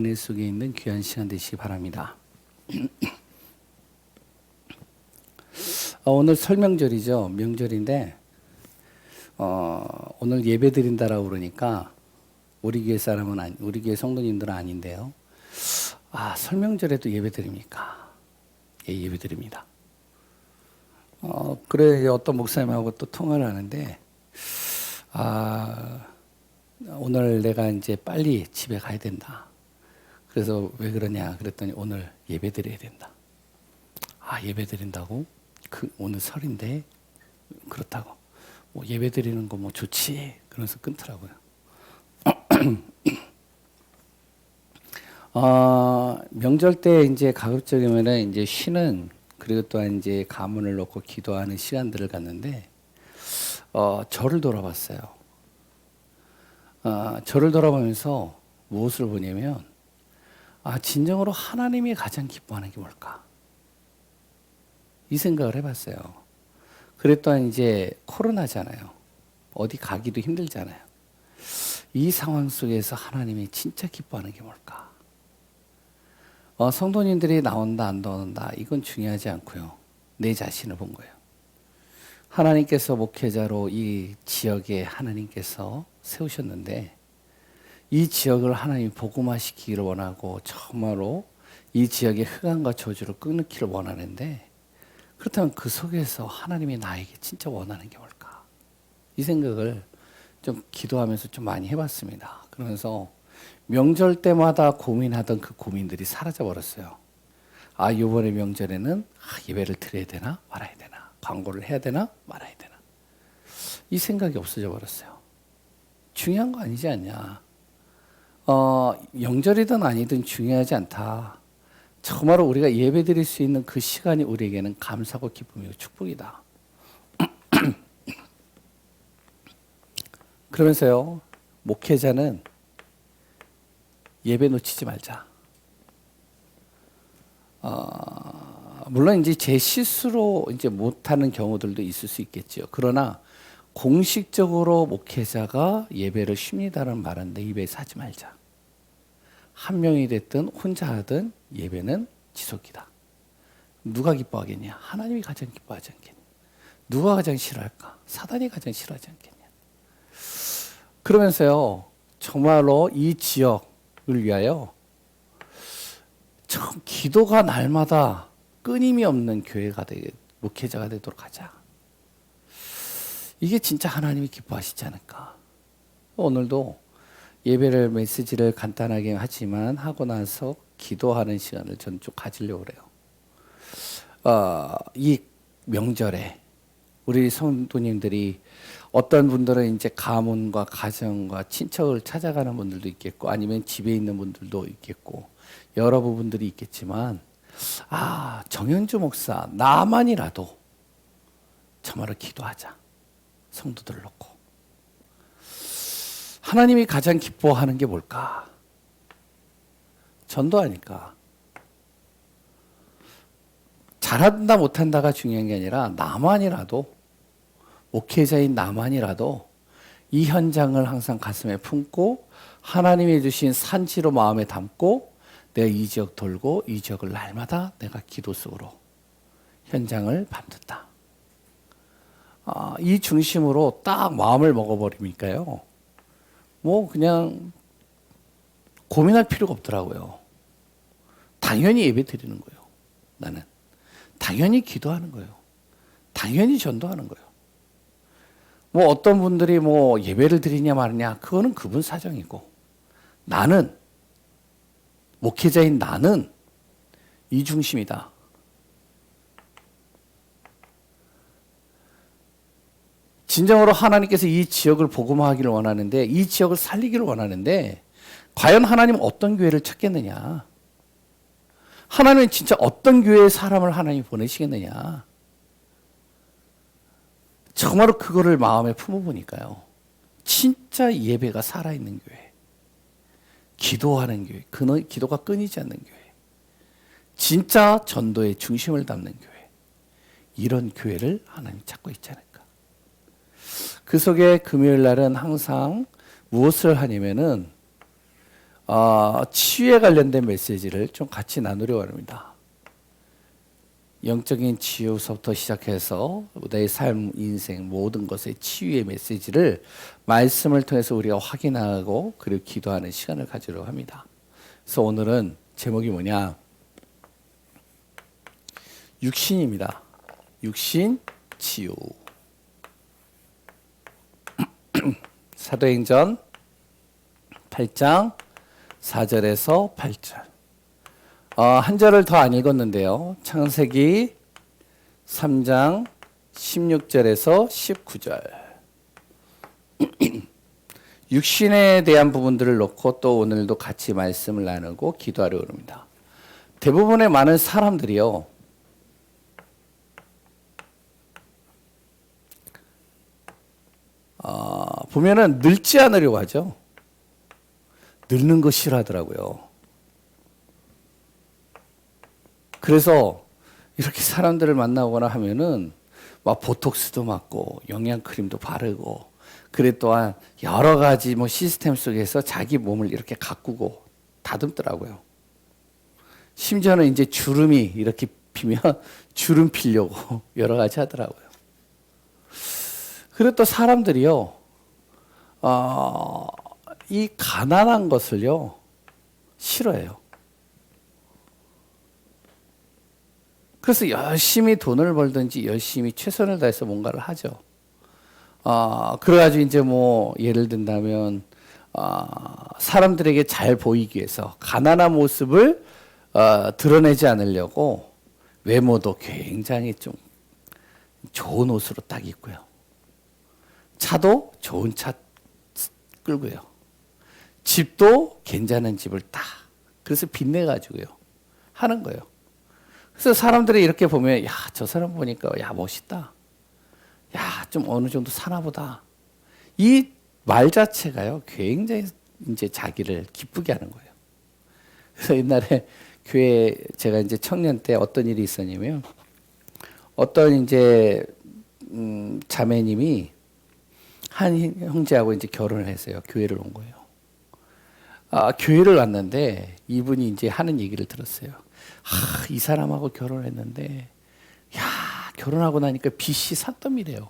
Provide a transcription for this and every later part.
은혜 속에 있는 귀한 시간 되시기 바랍니다. 오늘 설명절이죠. 명절인데 오늘 예배 드린다라고 그러니까 우리 교회 사람은 우리 교회 성도님들은 아닌데요. 설명절에도 예배 드립니까? 예, 예배 드립니다. 그래 어떤 목사님하고 또 통화를 하는데 오늘 내가 이제 빨리 집에 가야 된다. 그래서 왜 그러냐 그랬더니 오늘 예배 드려야 된다. 예배 드린다고? 오늘 설인데 그렇다고. 예배 드리는 거 좋지. 그러면서 끊더라고요. 명절 때 이제 가급적이면은 이제 쉬는 그리고 또한 이제 가문을 놓고 기도하는 시간들을 갖는데 저를 돌아봤어요. 저를 돌아보면서 무엇을 보냐면 진정으로 하나님이 가장 기뻐하는 게 뭘까? 이 생각을 해봤어요. 그랬더니 이제 코로나잖아요. 어디 가기도 힘들잖아요. 이 상황 속에서 하나님이 진짜 기뻐하는 게 뭘까? 성도님들이 나온다 안 나온다 이건 중요하지 않고요. 내 자신을 본 거예요. 하나님께서 목회자로 이 지역에 하나님께서 세우셨는데 이 지역을 하나님이 복음화시키기를 원하고 정말로 이 지역의 흑암과 저주를 끊기를 원하는데 그렇다면 그 속에서 하나님이 나에게 진짜 원하는 게 뭘까? 이 생각을 좀 기도하면서 좀 많이 해봤습니다. 그러면서 명절 때마다 고민하던 그 고민들이 사라져 버렸어요. 이번에 명절에는 예배를 드려야 되나 말아야 되나 광고를 해야 되나 말아야 되나 이 생각이 없어져 버렸어요. 중요한 거 아니지 않냐? 명절이든 아니든 중요하지 않다. 정말로 우리가 예배 드릴 수 있는 그 시간이 우리에게는 감사고 기쁨이고 축복이다. 그러면서요, 목회자는 예배 놓치지 말자. 물론 이제 제 실수로 이제 못하는 경우들도 있을 수 있겠죠. 그러나 공식적으로 목회자가 예배를 쉽니다라는 말은 내 입에서 하지 말자. 한 명이 됐든 혼자 하든 예배는 지속이다. 누가 기뻐하겠냐? 하나님이 가장 기뻐하지 않겠냐? 누가 가장 싫어할까? 사단이 가장 싫어하지 않겠냐? 그러면서요, 정말로 이 지역을 위하여 참 기도가 날마다 끊임이 없는 교회가 목회자가 되도록 하자. 이게 진짜 하나님이 기뻐하시지 않을까? 오늘도 예배를 메시지를 간단하게 하지만 하고 나서 기도하는 시간을 전 좀 가지려고 그래요. 이 명절에 우리 성도님들이 어떤 분들은 이제 가문과 가정과 친척을 찾아가는 분들도 있겠고 아니면 집에 있는 분들도 있겠고 여러 부분들이 있겠지만 정현주 목사 나만이라도 정말로 기도하자. 성도들을 놓고 하나님이 가장 기뻐하는 게 뭘까? 전도하니까. 잘한다 못한다가 중요한 게 아니라 나만이라도 목회자인 나만이라도 이 현장을 항상 가슴에 품고 하나님이 주신 산지로 마음에 담고 내가 이 지역 돌고 이 지역을 날마다 내가 기도 속으로 현장을 밟는다. 이 중심으로 딱 마음을 먹어버리니까요. 그냥 고민할 필요가 없더라고요. 당연히 예배 드리는 거예요. 나는. 당연히 기도하는 거예요. 당연히 전도하는 거예요. 어떤 분들이 예배를 드리냐 마느냐 그거는 그분 사정이고 나는 목회자인 나는 이 중심이다. 진정으로 하나님께서 이 지역을 복음화하기를 원하는데 이 지역을 살리기를 원하는데 과연 하나님은 어떤 교회를 찾겠느냐? 하나님은 진짜 어떤 교회의 사람을 하나님이 보내시겠느냐? 정말로 그거를 마음에 품어보니까요. 진짜 예배가 살아있는 교회. 기도하는 교회. 기도가 끊이지 않는 교회. 진짜 전도의 중심을 담는 교회. 이런 교회를 하나님이 찾고 있지 않을까. 그 속에 금요일 날은 항상 무엇을 하냐면은 치유에 관련된 메시지를 좀 같이 나누려고 합니다. 영적인 치유서부터 시작해서 내 삶, 인생 모든 것의 치유의 메시지를 말씀을 통해서 우리가 확인하고 그리고 기도하는 시간을 가지려고 합니다. 그래서 오늘은 제목이 뭐냐? 육신입니다. 육신 치유. 사도행전 8장 4절에서 8절. 한 절을 더 안 읽었는데요. 창세기 3장 16절에서 19절. 육신에 대한 부분들을 놓고 또 오늘도 같이 말씀을 나누고 기도하려고 합니다. 대부분의 많은 사람들이요. 보면은 늙지 않으려고 하죠. 늙는 거 싫어하더라고요. 그래서 이렇게 사람들을 만나거나 하면은 막 보톡스도 맞고 영양크림도 바르고 그래 또한 여러 가지 뭐 시스템 속에서 자기 몸을 이렇게 가꾸고 다듬더라고요. 심지어는 이제 주름이 이렇게 피면 주름 피려고 여러 가지 하더라고요. 그리고 또 사람들이요, 이 가난한 것을요, 싫어해요. 그래서 열심히 돈을 벌든지 열심히 최선을 다해서 뭔가를 하죠. 그래가지고 이제 뭐 예를 든다면, 사람들에게 잘 보이기 위해서 가난한 모습을 드러내지 않으려고 외모도 굉장히 좀 좋은 옷으로 딱 입고요. 차도 좋은 차 끌고요. 집도 괜찮은 집을 딱 그래서 빚내가지고요 하는 거예요. 그래서 사람들이 이렇게 보면 야, 저 사람 보니까 야 멋있다. 야, 좀 어느 정도 사나보다. 이 말 자체가요 굉장히 이제 자기를 기쁘게 하는 거예요. 그래서 옛날에 교회 제가 이제 청년 때 어떤 일이 있었냐면 어떤 이제 자매님이 한 형제하고 이제 결혼을 했어요. 교회를 온 거예요. 교회를 왔는데 이분이 이제 하는 얘기를 들었어요. 이 사람하고 결혼을 했는데, 야, 결혼하고 나니까 빚이 산더미래요.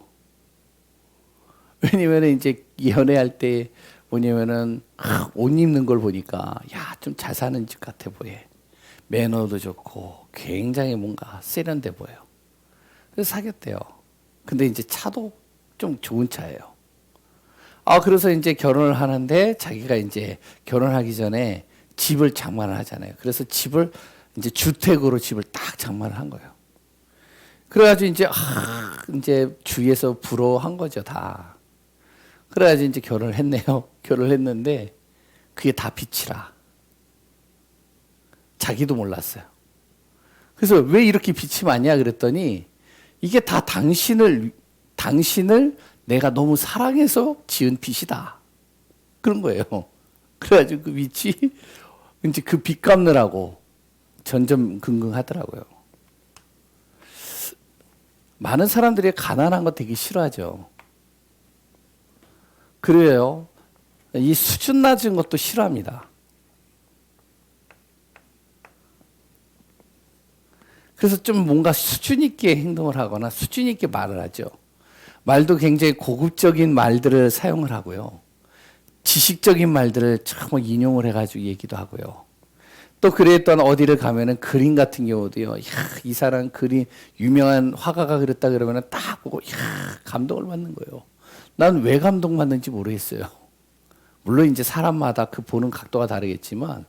왜냐면 이제 연애할 때 뭐냐면은 옷 입는 걸 보니까 야, 좀 잘 사는 집 같아 보여. 매너도 좋고 굉장히 뭔가 세련돼 보여. 그래서 사귀었대요. 근데 이제 차도 좀 좋은 차예요. 그래서 이제 결혼을 하는데 자기가 이제 결혼하기 전에 집을 장만을 하잖아요. 그래서 집을 이제 주택으로 집을 딱 장만을 한 거예요. 그래가지고 이제 주위에서 부러워한 거죠, 다. 그래가지고 이제 결혼을 했네요. 결혼을 했는데 그게 다 빚이라. 자기도 몰랐어요. 그래서 왜 이렇게 빚이 많냐 그랬더니 이게 다 당신을 내가 너무 사랑해서 지은 빚이다. 그런 거예요. 그래가지고 그 빚이 이제 그 빚 갚느라고 전전긍긍 하더라고요. 많은 사람들이 가난한 거 되게 싫어하죠. 그래요. 이 수준 낮은 것도 싫어합니다. 그래서 좀 뭔가 수준 있게 행동을 하거나 수준 있게 말을 하죠. 말도 굉장히 고급적인 말들을 사용을 하고요. 지식적인 말들을 참 인용을 해가지고 얘기도 하고요. 또 그랬던 어디를 가면은 그림 같은 경우도요. 야, 이 사람 그림 유명한 화가가 그렸다 그러면은 딱 보고 야, 감동을 받는 거예요. 난 왜 감동받는지 모르겠어요. 물론 이제 사람마다 그 보는 각도가 다르겠지만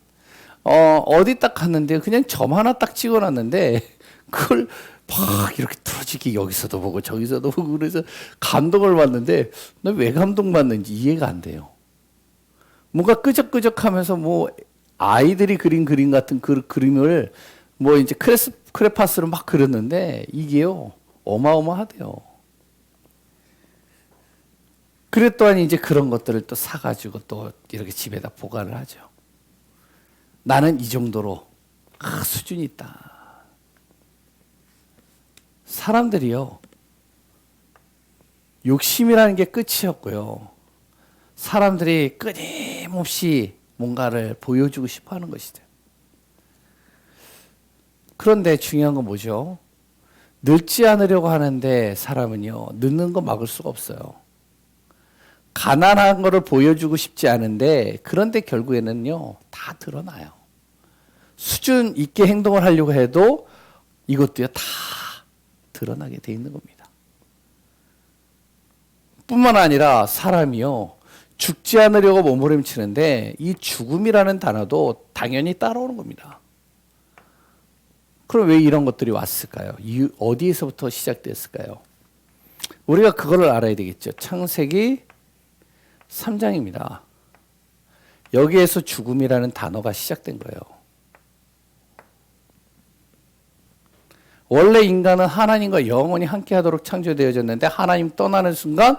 어디 딱 갔는데 그냥 점 하나 딱 찍어놨는데 그걸 막 이렇게 틀어지게 여기서도 보고 저기서도 보고 그래서 감동을 받는데 난 왜 감동받는지 이해가 안 돼요. 뭔가 끄적끄적하면서 뭐 아이들이 그린 그림 같은 그 그림을 뭐 이제 크레파스로 막 그렸는데 이게요 어마어마하대요. 그래 또한 이제 그런 것들을 또 사가지고 또 이렇게 집에다 보관을 하죠. 나는 이 정도로 수준이 있다. 사람들이요 욕심이라는 게 끝이었고요. 사람들이 끊임없이 뭔가를 보여주고 싶어 하는 것이죠. 그런데 중요한 건 뭐죠? 늙지 않으려고 하는데 사람은요, 늙는 거 막을 수가 없어요. 가난한 거를 보여주고 싶지 않은데, 그런데 결국에는요, 다 드러나요. 수준 있게 행동을 하려고 해도 이것도요, 다 드러나게 돼 있는 겁니다. 뿐만 아니라 사람이요, 죽지 않으려고 몸부림치는데 이 죽음이라는 단어도 당연히 따라오는 겁니다. 그럼 왜 이런 것들이 왔을까요? 어디에서부터 시작됐을까요? 우리가 그걸 알아야 되겠죠. 창세기 3장입니다. 여기에서 죽음이라는 단어가 시작된 거예요. 원래 인간은 하나님과 영원히 함께하도록 창조되어졌는데 하나님 떠나는 순간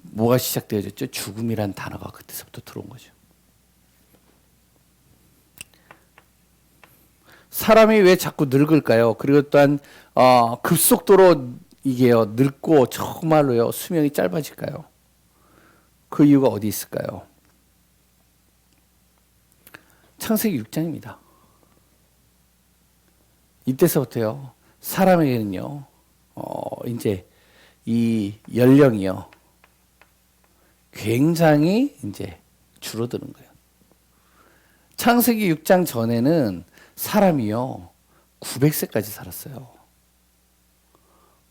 뭐가 시작되어졌죠? 죽음이라는 단어가 그때서부터 들어온 거죠. 사람이 왜 자꾸 늙을까요? 그리고 또한 급속도로 이게요 늙고 정말로요 수명이 짧아질까요? 그 이유가 어디 있을까요? 창세기 6장입니다. 이때서부터요 사람에게는요 이제 이 연령이요 굉장히 이제 줄어드는 거예요. 창세기 6장 전에는 사람이요 900세까지 살았어요.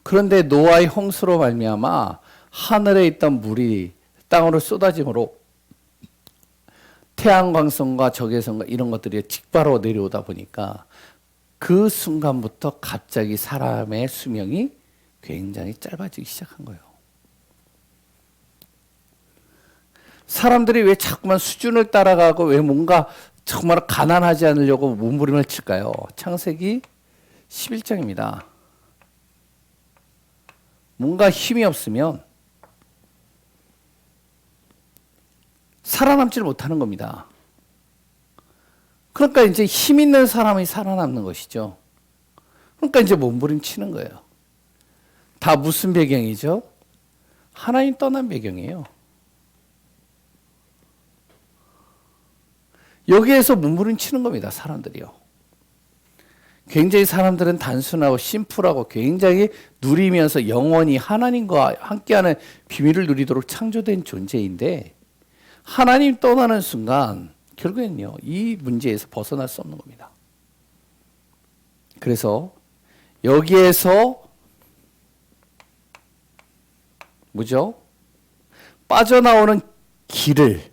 그런데 노아의 홍수로 말미암아 하늘에 있던 물이 땅으로 쏟아짐으로 태양광선과 적외선과 이런 것들이 직바로 내려오다 보니까 그 순간부터 갑자기 사람의 수명이 굉장히 짧아지기 시작한 거예요. 사람들이 왜 자꾸만 수준을 따라가고 왜 뭔가 정말 가난하지 않으려고 몸부림을 칠까요? 창세기 11장입니다. 뭔가 힘이 없으면 살아남지를 못하는 겁니다. 그러니까 이제 힘 있는 사람이 살아남는 것이죠. 그러니까 이제 몸부림치는 거예요. 다 무슨 배경이죠? 하나님 떠난 배경이에요. 여기에서 몸부림치는 겁니다. 사람들이요. 굉장히 사람들은 단순하고 심플하고 굉장히 누리면서 영원히 하나님과 함께하는 비밀을 누리도록 창조된 존재인데 하나님 떠나는 순간 결국엔요 이 문제에서 벗어날 수 없는 겁니다. 그래서 여기에서 뭐죠? 빠져나오는 길을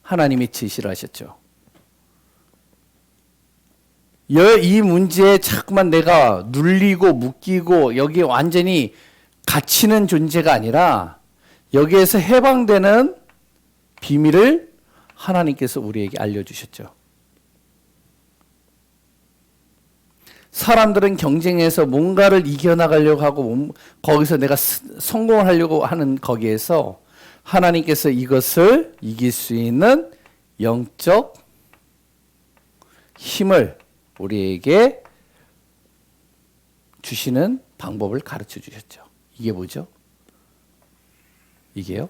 하나님이 지시를 하셨죠. 이 문제에 자꾸만 내가 눌리고 묶이고 여기에 완전히 갇히는 존재가 아니라 여기에서 해방되는 비밀을 하나님께서 우리에게 알려주셨죠. 사람들은 경쟁에서 뭔가를 이겨나가려고 하고 거기서 내가 성공을 하려고 하는 거기에서 하나님께서 이것을 이길 수 있는 영적 힘을 우리에게 주시는 방법을 가르쳐 주셨죠. 이게 뭐죠? 이게요?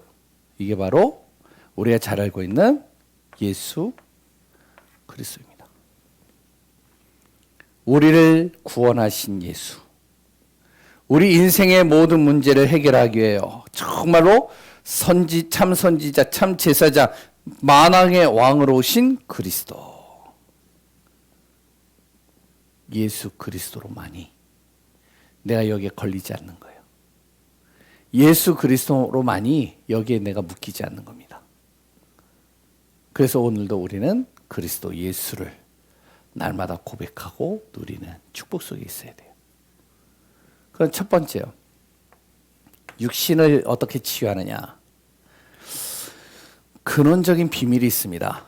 이게 바로 우리가 잘 알고 있는 예수 그리스도입니다. 우리를 구원하신 예수. 우리 인생의 모든 문제를 해결하기 위하여 정말로 참 선지자, 참 제사장, 만왕의 왕으로 오신 그리스도. 예수 그리스도로만이 내가 여기에 걸리지 않는 거예요. 예수 그리스도로만이 여기에 내가 묶이지 않는 겁니다. 그래서 오늘도 우리는 그리스도 예수를 날마다 고백하고 누리는 축복 속에 있어야 돼요. 그럼 첫 번째요. 육신을 어떻게 치유하느냐? 근원적인 비밀이 있습니다.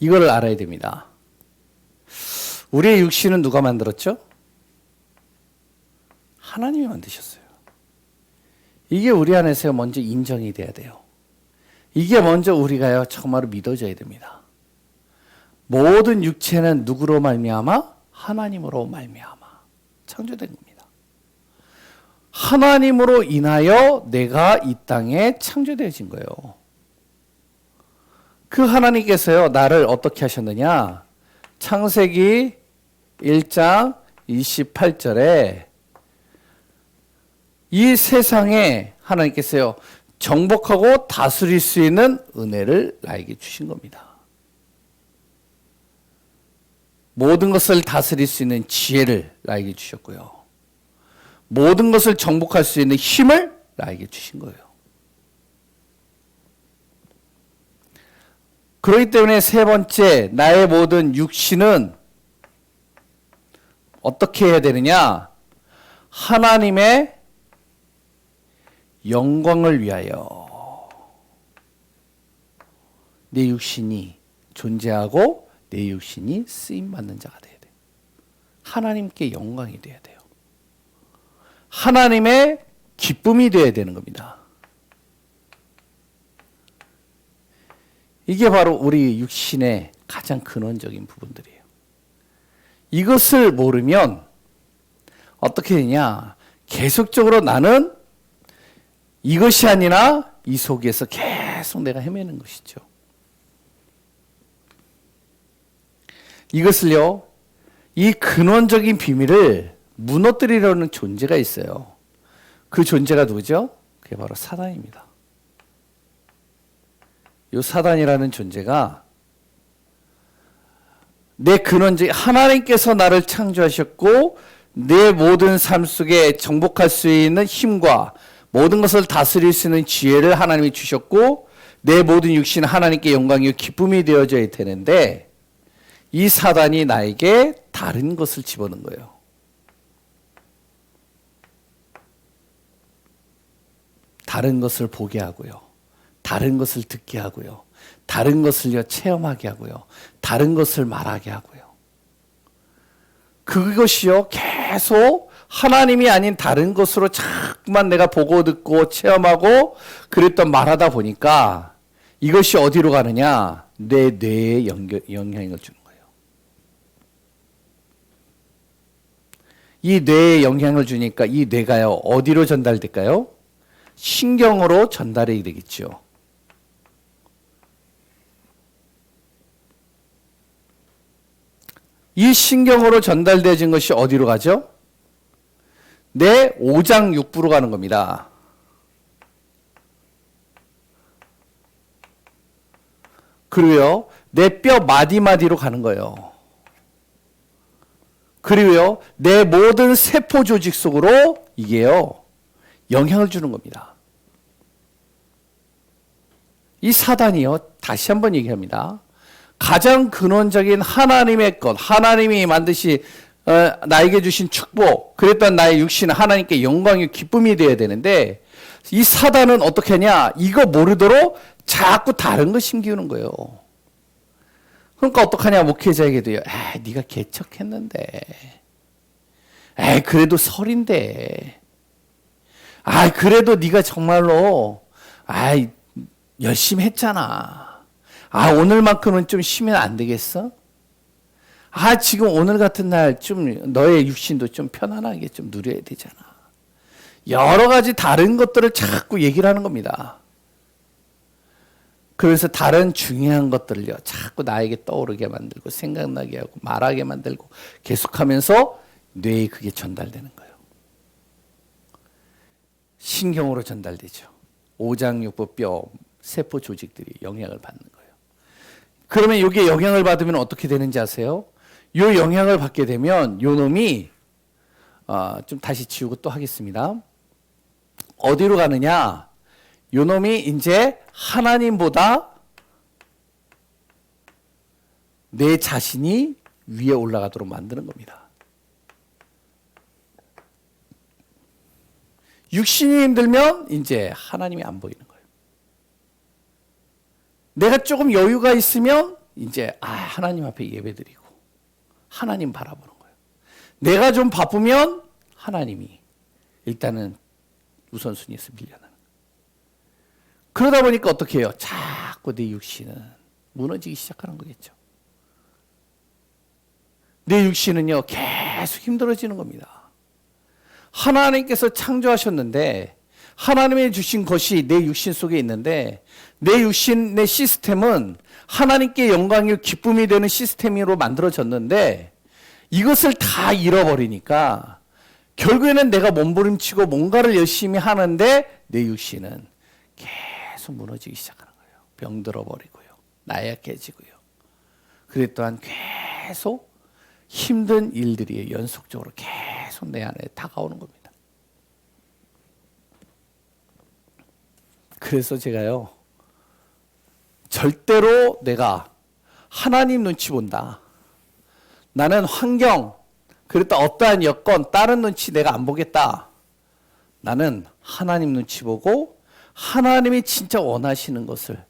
이걸 알아야 됩니다. 우리의 육신은 누가 만들었죠? 하나님이 만드셨어요. 이게 우리 안에서 먼저 인정이 돼야 돼요. 이게 먼저 우리가요 정말로 믿어져야 됩니다. 모든 육체는 누구로 말미암아? 하나님으로 말미암아 창조된 겁니다. 하나님으로 인하여 내가 이 땅에 창조되어진 거예요. 그 하나님께서요, 나를 어떻게 하셨느냐? 창세기 1장 28절에 이 세상에 하나님께서요, 정복하고 다스릴 수 있는 은혜를 나에게 주신 겁니다. 모든 것을 다스릴 수 있는 지혜를 나에게 주셨고요. 모든 것을 정복할 수 있는 힘을 나에게 주신 거예요. 그렇기 때문에 세 번째, 나의 모든 육신은 어떻게 해야 되느냐? 하나님의 영광을 위하여 내 육신이 존재하고 내 육신이 쓰임받는 자가 돼야 돼요. 하나님께 영광이 돼야 돼요. 하나님의 기쁨이 돼야 되는 겁니다. 이게 바로 우리 육신의 가장 근원적인 부분들이에요. 이것을 모르면 어떻게 되냐? 계속적으로 나는 이것이 아니라 이 속에서 계속 내가 헤매는 것이죠. 이것을요, 이 근원적인 비밀을 무너뜨리려는 존재가 있어요. 그 존재가 누구죠? 그게 바로 사단입니다. 이 사단이라는 존재가 내 근원적 하나님께서 나를 창조하셨고 내 모든 삶 속에 정복할 수 있는 힘과 모든 것을 다스릴 수 있는 지혜를 하나님이 주셨고 내 모든 육신은 하나님께 영광이요 기쁨이 되어져야 되는데 이 사단이 나에게 다른 것을 집어넣은 거예요. 다른 것을 보게 하고요. 다른 것을 듣게 하고요. 다른 것을요 체험하게 하고요. 다른 것을 말하게 하고요. 그것이요 계속 하나님이 아닌 다른 것으로 자꾸만 내가 보고 듣고 체험하고 그랬던 말하다 보니까 이것이 어디로 가느냐? 내 뇌에 영향을 주는 거예요. 이 뇌에 영향을 주니까 이 뇌가요 어디로 전달될까요? 신경으로 전달이 되겠죠. 이 신경으로 전달되어진 것이 어디로 가죠? 내 오장육부로 가는 겁니다. 그리고요, 내 뼈 마디마디로 가는 거예요. 그리고요, 내 모든 세포 조직 속으로 이게요, 영향을 주는 겁니다. 이 사단이요, 다시 한번 얘기합니다. 가장 근원적인 하나님의 것, 하나님이 만드시 나에게 주신 축복, 그랬던 나의 육신은 하나님께 영광이 기쁨이 되어야 되는데 이 사단은 어떻게 하냐? 이거 모르도록 자꾸 다른 거 심기우는 거예요. 그러니까 어떡하냐? 목회자에게도요. 네가 개척했는데. 그래도 설인데. 그래도 네가 정말로 열심히 했잖아. 오늘만큼은 좀 쉬면 안 되겠어? 지금 오늘 같은 날 좀 너의 육신도 좀 편안하게 좀 누려야 되잖아. 여러 가지 다른 것들을 자꾸 얘기를 하는 겁니다. 그래서 다른 중요한 것들을요, 자꾸 나에게 떠오르게 만들고 생각나게 하고 말하게 만들고 계속하면서 뇌에 그게 전달되는 거예요. 신경으로 전달되죠. 오장육부 뼈, 세포 조직들이 영향을 받는 거예요. 그러면 이게 영향을 받으면 어떻게 되는지 아세요? 이 영향을 받게 되면 요 놈이 좀 다시 지우고 또 하겠습니다. 어디로 가느냐? 요 놈이 이제 하나님보다 내 자신이 위에 올라가도록 만드는 겁니다. 육신이 힘들면 이제 하나님이 안 보이는 거예요. 내가 조금 여유가 있으면 이제 하나님 앞에 예배드리고 하나님 바라보는 거예요. 내가 좀 바쁘면 하나님이 일단은 우선순위에서 밀려나는 거예요. 그러다 보니까 어떻게 해요? 자꾸 내 육신은 무너지기 시작하는 거겠죠. 내 육신은요 계속 힘들어지는 겁니다. 하나님께서 창조하셨는데 하나님이 주신 것이 내 육신 속에 있는데 내 육신, 내 시스템은 하나님께 영광이 기쁨이 되는 시스템으로 만들어졌는데 이것을 다 잃어버리니까 결국에는 내가 몸부림치고 뭔가를 열심히 하는데 내 육신은 계속 무너지기 시작하는 거예요. 병들어 버리고요. 나약해지고요. 그래 또한 계속 힘든 일들이 연속적으로 계속 내 안에 다가오는 겁니다. 그래서 제가요, 절대로 내가 하나님 눈치 본다. 나는 환경, 그랬다 어떠한 여건, 다른 눈치 내가 안 보겠다. 나는 하나님 눈치 보고 하나님이 진짜 원하시는 것을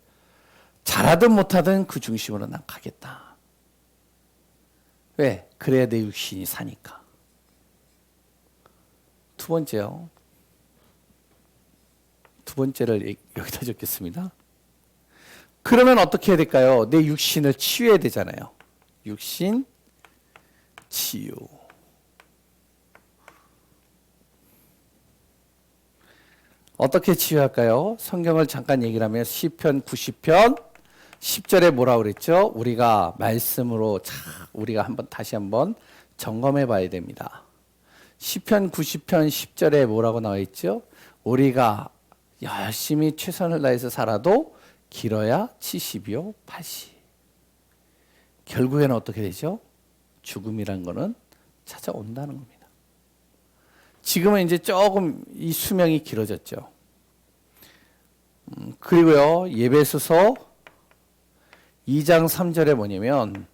잘하든 못하든 그 중심으로 난 가겠다. 왜? 그래야 내 육신이 사니까. 두 번째요. 두 번째를 여기다 적겠습니다. 그러면 어떻게 해야 될까요? 내 육신을 치유해야 되잖아요. 육신 치유. 어떻게 치유할까요? 성경을 잠깐 얘기를 하면 시편 90편 10절에 뭐라고 그랬죠? 우리가 말씀으로 우리가 다시 한번 점검해 봐야 됩니다. 시편 90편 10절에 뭐라고 나와 있죠? 우리가 열심히 최선을 다해서 살아도 길어야 70이요 80. 결국에는 어떻게 되죠? 죽음이란 거는 찾아온다는 겁니다. 지금은 이제 조금 이 수명이 길어졌죠. 그리고요, 예배소서 2장 3절에 뭐냐면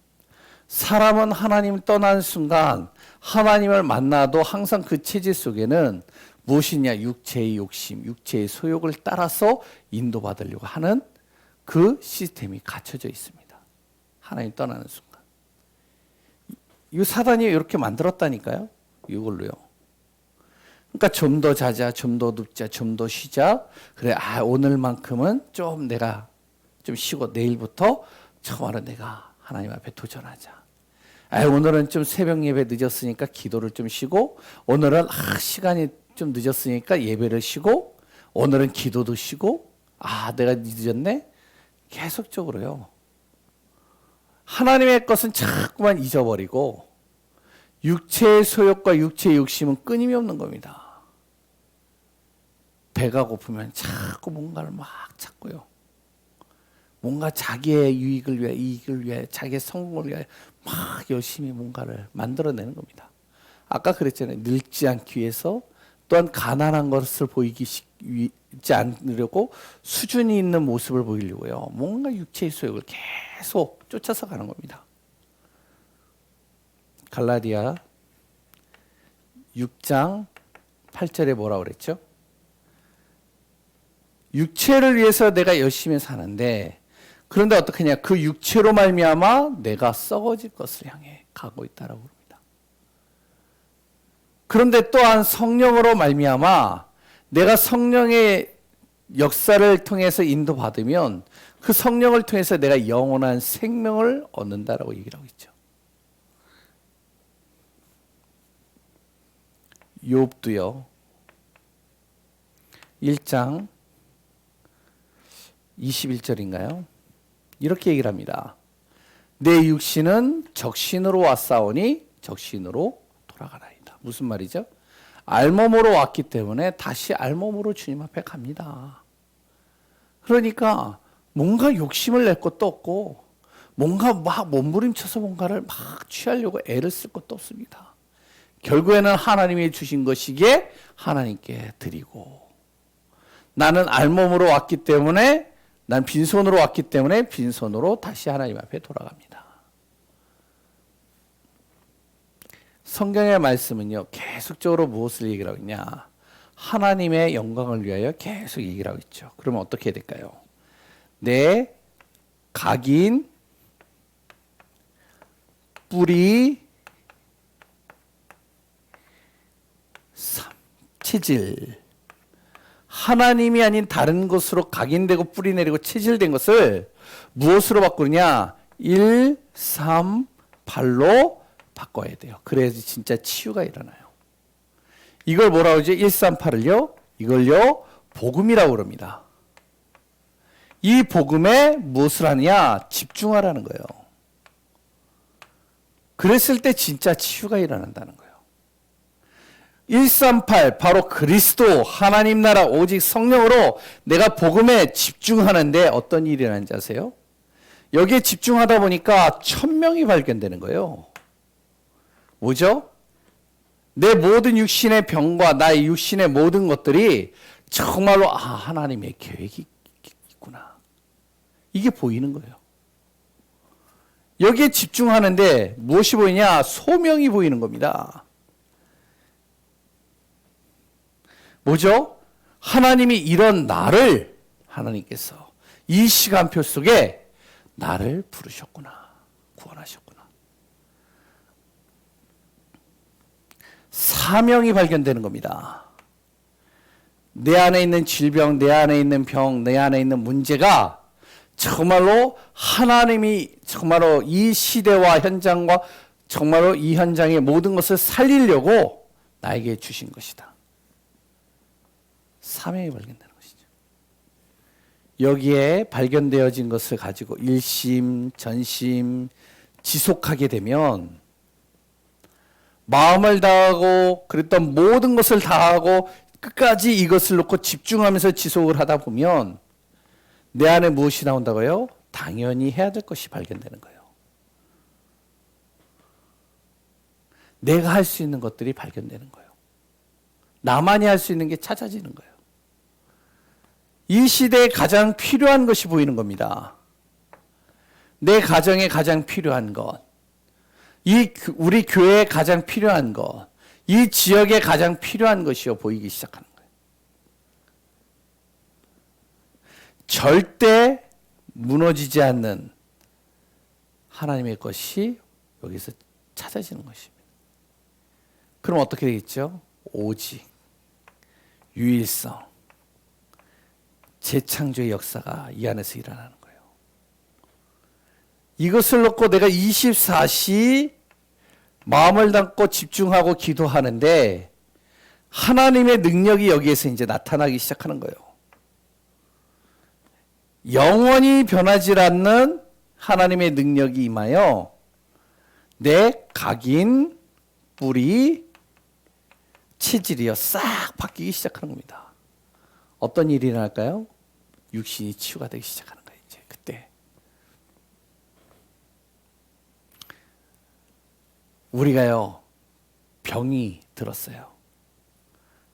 사람은 하나님을 떠난 순간 하나님을 만나도 항상 그 체질 속에는 무엇이냐? 육체의 욕심, 육체의 소욕을 따라서 인도받으려고 하는 그 시스템이 갖춰져 있습니다. 하나님 떠나는 순간. 이 사단이 이렇게 만들었다니까요. 이걸로요. 그러니까 좀 더 자자, 좀 더 눕자, 좀 더 쉬자. 그래, 오늘만큼은 좀 내가 좀 쉬고 내일부터 정말로 내가 하나님 앞에 도전하자. 오늘은 좀 새벽 예배 늦었으니까 기도를 좀 쉬고, 오늘은 시간이 좀 늦었으니까 예배를 쉬고, 오늘은 기도도 쉬고, 내가 늦었네? 계속적으로요. 하나님의 것은 자꾸만 잊어버리고 육체의 소욕과 육체의 욕심은 끊임이 없는 겁니다. 배가 고프면 자꾸 뭔가를 막 찾고요. 뭔가 자기의 유익을 위해, 이익을 위해, 자기의 성공을 위해 막 열심히 뭔가를 만들어내는 겁니다. 아까 그랬잖아요. 늙지 않기 위해서, 또한 가난한 것을 보이지 않으려고 수준이 있는 모습을 보이려고요. 뭔가 육체의 소욕을 계속 쫓아서 가는 겁니다. 갈라디아 6장 8절에 뭐라고 그랬죠? 육체를 위해서 내가 열심히 사는데, 그런데 어떻게 하냐? 그 육체로 말미암아 내가 썩어질 것을 향해 가고 있다라고 합니다. 그런데 또한 성령으로 말미암아 내가 성령의 역사를 통해서 인도받으면 그 성령을 통해서 내가 영원한 생명을 얻는다라고 얘기를 하고 있죠. 욥도요. 1장 21절인가요? 이렇게 얘기를 합니다. 내 육신은 적신으로 왔사오니 적신으로 돌아가나이다. 무슨 말이죠? 알몸으로 왔기 때문에 다시 알몸으로 주님 앞에 갑니다. 그러니까 뭔가 욕심을 낼 것도 없고 뭔가 막 몸부림쳐서 뭔가를 막 취하려고 애를 쓸 것도 없습니다. 결국에는 하나님이 주신 것이기에 하나님께 드리고, 나는 알몸으로 왔기 때문에, 난 빈손으로 왔기 때문에 빈손으로 다시 하나님 앞에 돌아갑니다. 성경의 말씀은요, 계속적으로 무엇을 얘기를 하고 있냐? 하나님의 영광을 위하여 계속 얘기를 하고 있죠. 그러면 어떻게 해야 될까요? 내 각인, 뿌리, 체질, 하나님이 아닌 다른 것으로 각인되고 뿌리 내리고 체질된 것을 무엇으로 바꾸느냐? 1, 3, 8로 바꿔야 돼요. 그래야지 진짜 치유가 일어나요. 이걸 뭐라고 하죠? 138을요. 이걸요. 복음이라고 그럽니다. 이 복음에 무엇을 하느냐? 집중하라는 거예요. 그랬을 때 진짜 치유가 일어난다는 거예요. 138 바로 그리스도 하나님 나라 오직 성령으로 내가 복음에 집중하는데 어떤 일이 일어나는지 아세요? 여기에 집중하다 보니까 1000명이 발견되는 거예요. 뭐죠? 내 모든 육신의 병과 나의 육신의 모든 것들이 정말로 하나님의 계획이 있구나. 이게 보이는 거예요. 여기에 집중하는데 무엇이 보이냐? 소명이 보이는 겁니다. 뭐죠? 하나님이 이런 나를 하나님께서 이 시간표 속에 나를 부르셨구나. 구원하셨구나. 사명이 발견되는 겁니다. 내 안에 있는 질병, 내 안에 있는 병, 내 안에 있는 문제가 정말로 하나님이 정말로 이 시대와 현장과 정말로 이 현장의 모든 것을 살리려고 나에게 주신 것이다. 사명이 발견되는 것이죠. 여기에 발견되어진 것을 가지고 일심, 전심, 지속하게 되면 마음을 다하고 그랬던 모든 것을 다하고 끝까지 이것을 놓고 집중하면서 지속을 하다 보면 내 안에 무엇이 나온다고요? 당연히 해야 될 것이 발견되는 거예요. 내가 할 수 있는 것들이 발견되는 거예요. 나만이 할 수 있는 게 찾아지는 거예요. 이 시대에 가장 필요한 것이 보이는 겁니다. 내 가정에 가장 필요한 것, 우리 교회에 가장 필요한 것, 이 지역에 가장 필요한 것이요 보이기 시작하는 거예요. 절대 무너지지 않는 하나님의 것이 여기서 찾아지는 것입니다. 그럼 어떻게 되겠죠? 오직, 유일성, 재창조의 역사가 이 안에서 일어나는 거예요. 이것을 놓고 내가 24시 마음을 담고 집중하고 기도하는데 하나님의 능력이 여기에서 이제 나타나기 시작하는 거예요. 영원히 변하지 않는 하나님의 능력이 임하여 내 각인, 뿌리, 체질이요 싹 바뀌기 시작하는 겁니다. 어떤 일이 일어날까요? 육신이 치유가 되기 시작하는 거예요. 이제 그때 우리가요 병이 들었어요.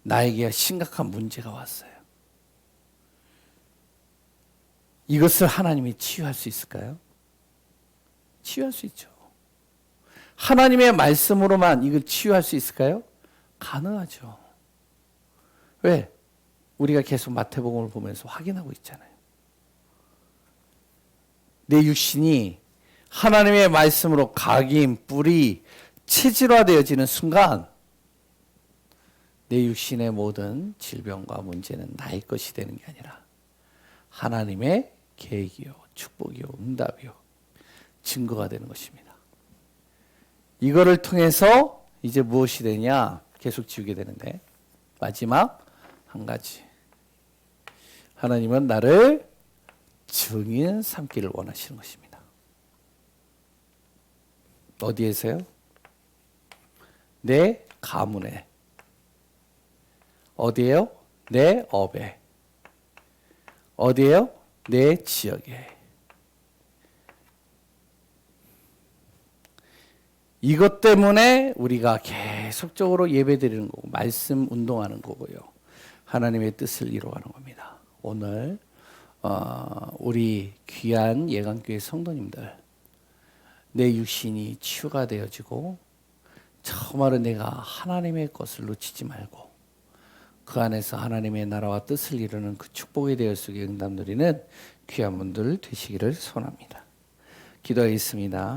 나에게 심각한 문제가 왔어요. 이것을 하나님이 치유할 수 있을까요? 치유할 수 있죠. 하나님의 말씀으로만 이걸 치유할 수 있을까요? 가능하죠. 왜? 우리가 계속 마태복음을 보면서 확인하고 있잖아요. 내 육신이 하나님의 말씀으로 각인, 뿌리, 체질화되어지는 순간 내 육신의 모든 질병과 문제는 나의 것이 되는 게 아니라 하나님의 계획이요, 축복이요, 응답이요, 증거가 되는 것입니다. 이거를 통해서 이제 무엇이 되냐? 계속 지우게 되는데 마지막 한 가지. 하나님은 나를 증인 삼기를 원하시는 것입니다. 어디에서요? 내 가문에. 어디에요? 내 업에. 어디에요? 내 지역에. 이것 때문에 우리가 계속적으로 예배드리는 거고 말씀 운동하는 거고요. 하나님의 뜻을 이루어가는 겁니다. 오늘 우리 귀한 예강교회 성도님들 내 육신이 치유가 되어지고 정말로 내가 하나님의 것을 놓치지 말고 그 안에서 하나님의 나라와 뜻을 이루는 그 축복에 대해 응답 누리는 귀한 분들 되시기를 소원합니다. 기도하겠습니다.